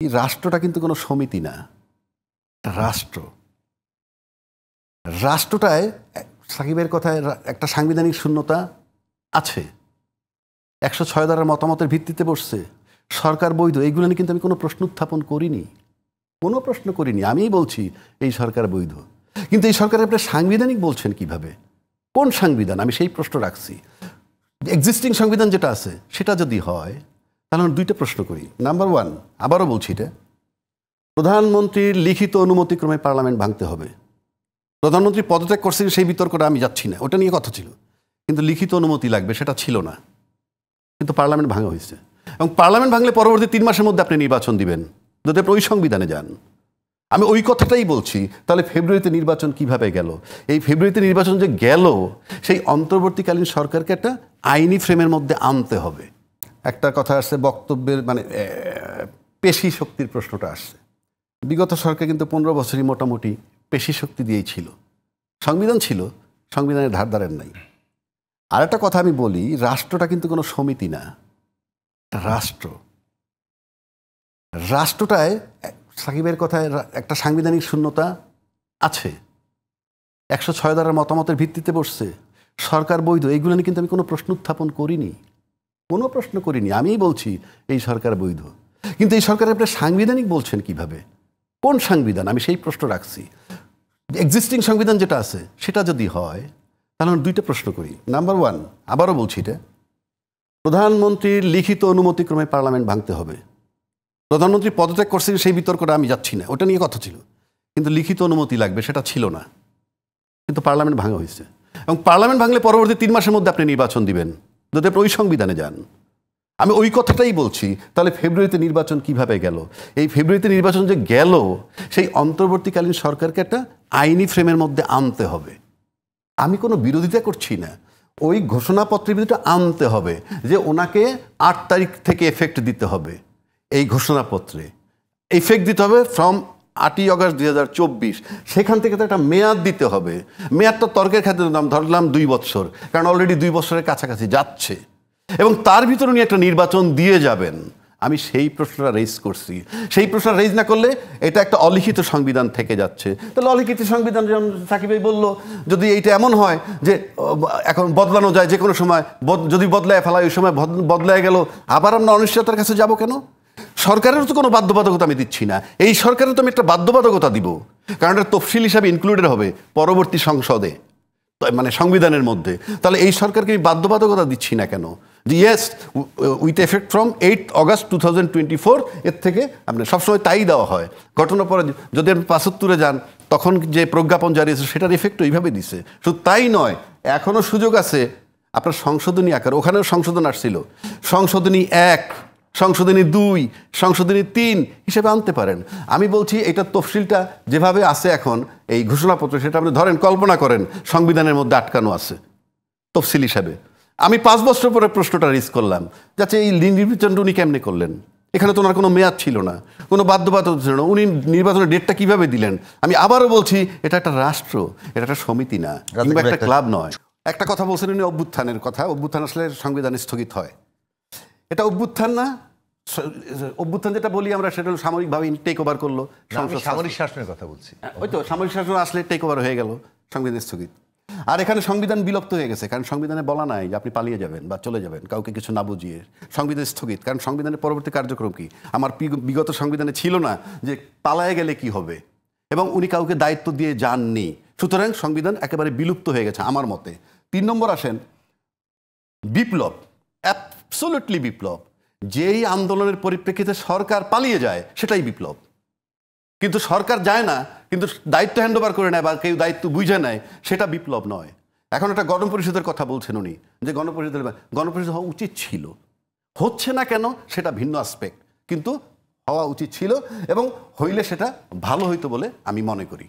এই রাষ্ট্রটা কিন্তু কোনো সমিতি না, রাষ্ট্র। রাষ্ট্রটায় সাকিবের কথায় একটা সাংবিধানিক শূন্যতা আছে। 106 ধারার মতামতের ভিত্তিতে বসছে, সরকার বৈধ, এইগুলো নিয়ে কিন্তু আমি কোনো প্রশ্ন উত্থাপন করিনি, কোনো প্রশ্ন করিনি। আমিই বলছি এই সরকার বৈধ, কিন্তু এই সরকার আপনি সাংবিধানিক বলছেন কিভাবে? কোন সংবিধান? আমি সেই প্রশ্ন রাখছি। এক্সিস্টিং সংবিধান যেটা আছে সেটা যদি হয় তাহলে আমরা দুইটা প্রশ্ন করি। নাম্বার ওয়ান, আবারও বলছি, এটা প্রধানমন্ত্রীর লিখিত অনুমতিক্রমে পার্লামেন্ট ভাঙতে হবে। প্রধানমন্ত্রী পদত্যাগ করছেন সেই বিতর্কটা আমি যাচ্ছি না, ওটা নিয়ে কথা ছিল, কিন্তু লিখিত অনুমতি লাগবে সেটা ছিল না, কিন্তু পার্লামেন্ট ভাঙা হয়েছে। এবং পার্লামেন্ট ভাঙলে পরবর্তী 3 মাসের মধ্যে আপনি নির্বাচন দিবেন, যদি আপনি ওই সংবিধানে যান। আমি ওই কথাটাই বলছি। তাহলে ফেব্রুয়ারিতে নির্বাচন কিভাবে গেল? এই ফেব্রুয়ারিতে নির্বাচন যে গেল, সেই অন্তর্বর্তীকালীন সরকারকে একটা আইনি ফ্রেমের মধ্যে আনতে হবে। একটা কথা আসছে বক্তব্যের, মানে পেশি শক্তির প্রশ্নটা আসছে। বিগত সরকার কিন্তু 15 বছরই মোটামুটি পেশি শক্তি দিয়েই ছিল, সংবিধান ছিল, সংবিধানের ধার ধারেন নাই। আর একটা কথা আমি বলি, রাষ্ট্রটা কিন্তু কোনো সমিতি না, রাষ্ট্র। রাষ্ট্রটায় সাকিবের কথায় একটা সাংবিধানিক শূন্যতা আছে। 106 ধারার মতামতের ভিত্তিতে বসছে, সরকার বৈধ, এইগুলো নিয়ে কিন্তু আমি কোনো প্রশ্ন উত্থাপন করিনি, কোনো প্রশ্ন করিনি। আমিই বলছি এই সরকার বৈধ, কিন্তু এই সরকার আপনি সাংবিধানিক বলছেন কিভাবে? কোন সংবিধান? আমি সেই প্রশ্ন রাখছি। এক্সিস্টিং সংবিধান যেটা আছে সেটা যদি হয় তাহলে আমরা দুইটা প্রশ্ন করি। নাম্বার ওয়ান, আবারও বলছি, এটা প্রধানমন্ত্রীর লিখিত অনুমতিক্রমে পার্লামেন্ট ভাঙতে হবে। প্রধানমন্ত্রী পদত্যাগ করছেন সেই বিতর্কটা আমি যাচ্ছি না, ওটা নিয়ে কথা ছিল, কিন্তু লিখিত অনুমতি লাগবে সেটা ছিল না, কিন্তু পার্লামেন্ট ভাঙা হয়েছে। এবং পার্লামেন্ট ভাঙলে পরবর্তী 3 মাসের মধ্যে আপনি নির্বাচন দিবেন, যদি আপনি ওই সংবিধানে যান। আমি ওই কথাটাই বলছি। তাহলে ফেব্রুয়ারিতে নির্বাচন কিভাবে গেল? এই ফেব্রুয়ারিতে নির্বাচন যে গেল, সেই অন্তর্বর্তীকালীন সরকারকে একটা আইনি ফ্রেমের মধ্যে আনতে হবে। আমি কোনো বিরোধিতা করছি না, ওই ঘোষণাপত্রের ভিতরে আনতে হবে যে ওনাকে 8 তারিখ থেকে এফেক্ট দিতে হবে। এই ঘোষণাপত্রে এফেক্ট দিতে হবে ফ্রম 8ই অগস্ট 2024। সেখান থেকে তো একটা মেয়াদ দিতে হবে। মেয়াদটা তর্কের ক্ষেত্রে ধরলাম 2 বছর, কারণ অলরেডি 2 বছরের কাছাকাছি যাচ্ছে, এবং তার ভিতরে উনি একটা নির্বাচন দিয়ে যাবেন। আমি সেই প্রশ্নটা রেজ করছি। সেই প্রশ্নটা রেজ না করলে এটা একটা অলিখিত সংবিধান থেকে যাচ্ছে। তাহলে অলিখিত সংবিধান, যেমন সাকিব ভাই বললো, যদি এইটা এমন হয় যে এখন বদলানো যায় যে কোনো সময়, যদি বদলায় ফেলায় ওই সময় বদলায় গেল, আবার আমরা অনিশ্চয়তার কাছে যাব কেন? সরকারেরও তো কোনো বাধ্যবাধকতা আমি দিচ্ছি না, এই সরকারের তো আমি একটা বাধ্যবাধকতা দিব, কারণ এটা তফসিল হিসাবে ইনক্লুডেড হবে পরবর্তী সংসদে, মানে সংবিধানের মধ্যে। তাহলে এই সরকারকে আমি বাধ্যবাধকতা দিচ্ছি না কেন যে yes with effect from 8 August 2024? এর থেকে আপনার সবসময় তাই দেওয়া হয়। ঘটনার পরে যদি আপনি 75-এ যান, তখন যে প্রজ্ঞাপন জারি আছে সেটার এফেক্ট ওইভাবে দিছে। শুধু তাই নয়, এখনও সুযোগ আছে আপনার সংশোধনী আকার, ওখানেও সংশোধন আসছিল, সংশোধনী 1, সংশোধনী 2, সংশোধনী 3 হিসেবে আনতে পারেন। আমি বলছি এটা তফসিলটা যেভাবে আছে এখন এই ঘোষণাপত্র, সেটা আপনি ধরেন, কল্পনা করেন সংবিধানের মধ্যে আটকানো আছে তফসিল হিসাবে। আমি 5 বছর পরে প্রশ্নটা রেজ করলাম, যাচ্ছে এই নির্বাচনটা উনি কেমনে করলেন? এখানে তো ওনার কোনো মেয়াদ ছিল না, কোনো বাধ্যবাধকতা ছিল না, উনি নির্বাচনের ডেটটা কিভাবে দিলেন? আমি আবারও বলছি, এটা একটা রাষ্ট্র, এটা একটা সমিতি না, কিংবা একটা ক্লাব নয়। একটা কথা বলছেন উনি অভ্যুত্থানের কথা, অভ্যুত্থান আসলে সংবিধানে স্থগিত হয়, এটা অভ্যুত্থান না। অভ্যুত্থান যেটা বলি আমরা, সেটা হলো সামরিকভাবে টেক ওভার করলো। সামরিক শাসনের কথা বলছি। ওই তো সামরিক শাসন আসলে টেক ওভার হয়ে গেল, সংবিধান স্থগিত। আর এখানে সংবিধান বিলুপ্ত হয়ে গেছে, কারণ সংবিধানে বলা নাই যে আপনি পালিয়ে যাবেন বা চলে যাবেন কাউকে কিছু না বুঝিয়ে। সংবিধান স্থগিত, কারণ সংবিধানের পরবর্তী কার্যক্রম কি? আমার বিগত সংবিধানে ছিল না যে পালায়ে গেলে কি হবে, এবং উনি কাউকে দায়িত্ব দিয়ে যাননি। সুতরাং সংবিধান একেবারে বিলুপ্ত হয়ে গেছে আমার মতে। 3 নম্বর আসেন বিপ্লব, অ্যাবসলিউটলি বিপ্লব। যেই আন্দোলনের পরিপ্রেক্ষিতে সরকার পালিয়ে যায় সেটাই বিপ্লব, কিন্তু সরকার যায় না, কিন্তু দায়িত্ব হ্যান্ড ওভার করে নেয় বা কেউ দায়িত্ব বুঝে নেয়, সেটা বিপ্লব নয়। এখন একটা গণপরিষদের কথা বলছেন উনি, যে গণপরিষদ হওয়া উচিত ছিল, হচ্ছে না কেন সেটা ভিন্ন আসপেক্ট, কিন্তু হওয়া উচিত ছিল, এবং হইলে সেটা ভালো হইতো বলে আমি মনে করি।